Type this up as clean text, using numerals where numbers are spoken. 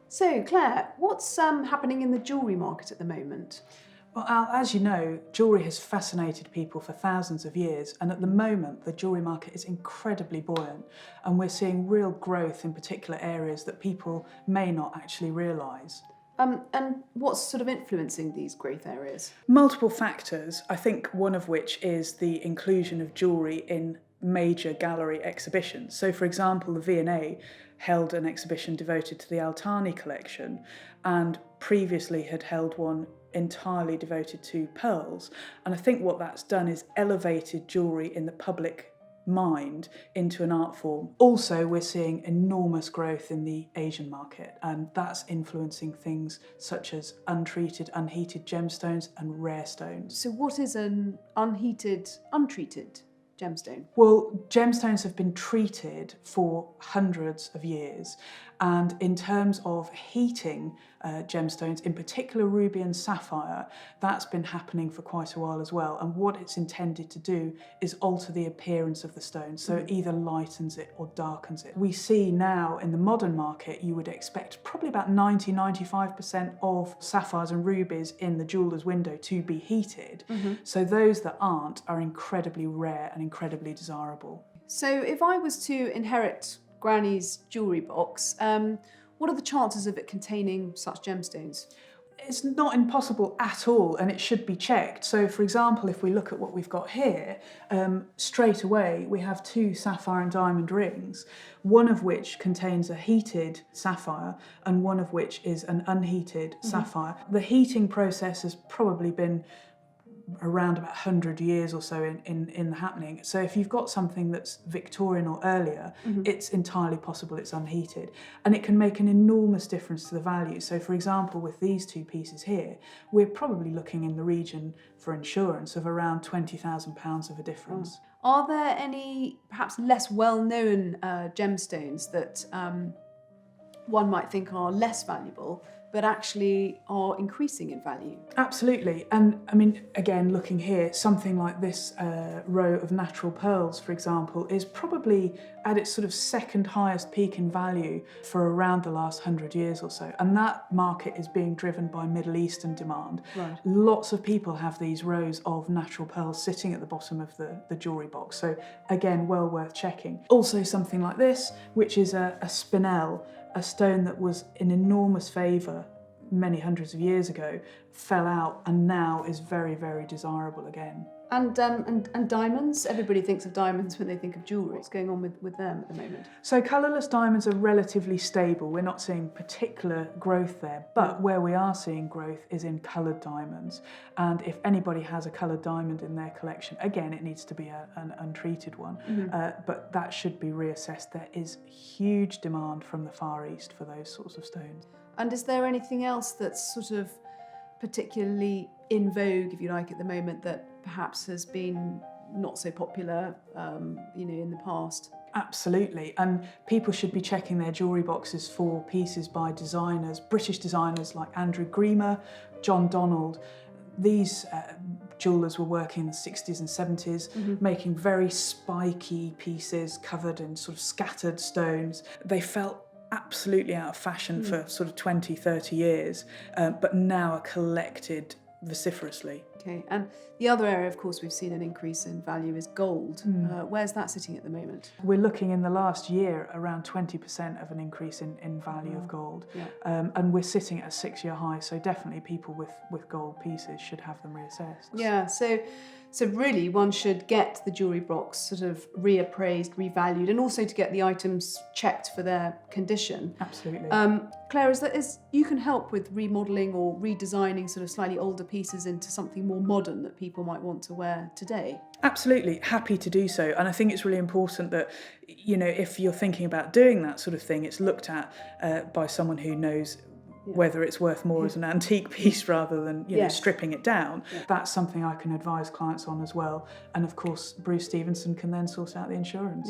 So, Claire, what's happening in the jewellery market at the moment? Well, Al, as you know, jewellery has fascinated people for thousands of years, and at the moment the jewellery market is incredibly buoyant, and we're seeing real growth in particular areas that people may not actually realise. And what's sort of influencing these growth areas? Multiple factors, I think one of which is the inclusion of jewellery in major gallery exhibitions. So, for example, the V&A held an exhibition devoted to the Altani collection and previously had held one entirely devoted to pearls. And I think what that's done is elevated jewellery in the public mind into an art form. Also, we're seeing enormous growth in the Asian market, and that's influencing things such as untreated, unheated gemstones and rare stones. So what is an untreated gemstone? Well, gemstones have been treated for hundreds of years, and in terms of heating gemstones, in particular ruby and sapphire, that's been happening for quite a while as well. And what it's intended to do is alter the appearance of the stone, so it either lightens it or darkens it. We see now in the modern market, you would expect probably about 90-95% of sapphires and rubies in the jeweller's window to be heated. So those that aren't are incredibly rare and incredibly desirable. So if I was to inherit Granny's jewellery box, what are the chances of it containing such gemstones? It's not impossible at all, and it should be checked. So, for example, if we look at what we've got here, straight away we have 2 sapphire and diamond rings, one of which contains a heated sapphire and one of which is an unheated sapphire. The heating process has probably been around about 100 years or so in the happening. So if you've got something that's Victorian or earlier, it's entirely possible it's unheated. And it can make an enormous difference to the value. So for example, with these 2 pieces here, we're probably looking in the region for insurance of around £20,000 of a difference. Are there any perhaps less well-known gemstones that one might think are less valuable, but actually are increasing in value? Absolutely. And I mean, again, looking here, something like this row of natural pearls, for example, is probably at its sort of second highest peak in value for around the last 100 years or so. And that market is being driven by Middle Eastern demand. Right. Lots of people have these rows of natural pearls sitting at the bottom of the jewellery box. So again, well worth checking. Also something like this, which is a spinel, a stone that was in enormous favour many hundreds of years ago, fell out and now is very, very desirable again. And diamonds? Everybody thinks of diamonds when they think of jewellery. What's going on with them at the moment? So colourless diamonds are relatively stable. We're not seeing particular growth there, but where we are seeing growth is in coloured diamonds. And if anybody has a coloured diamond in their collection, again, it needs to be an untreated one, but that should be reassessed. There is huge demand from the Far East for those sorts of stones. And is there anything else that's sort of particularly in vogue, if you like, at the moment that perhaps has been not so popular, in the past? Absolutely, and people should be checking their jewellery boxes for pieces by designers, British designers like Andrew Gremer, John Donald. These jewellers were working in the 60s and 70s, making very spiky pieces covered in sort of scattered stones. They felt absolutely out of fashion for sort of 20, 30 years, but now are collected vociferously. Okay, and the other area, of course, we've seen an increase in value is gold. Where's that sitting at the moment? We're looking in the last year around 20% of an increase in value of gold. And we're sitting at a 6-year high, so definitely people with gold pieces should have them reassessed. Yeah, so really one should get the jewellery box sort of reappraised, revalued, and also to get the items checked for their condition. Absolutely. Claire, is you can help with remodelling or redesigning sort of slightly older pieces into something more modern that people might want to wear today? Absolutely, happy to do so. And I think it's really important that, if you're thinking about doing that sort of thing, it's looked at by someone who knows whether it's worth more as an antique piece rather than stripping it down. That's something I can advise clients on as well. And of course, Bruce Stevenson can then sort out the insurance.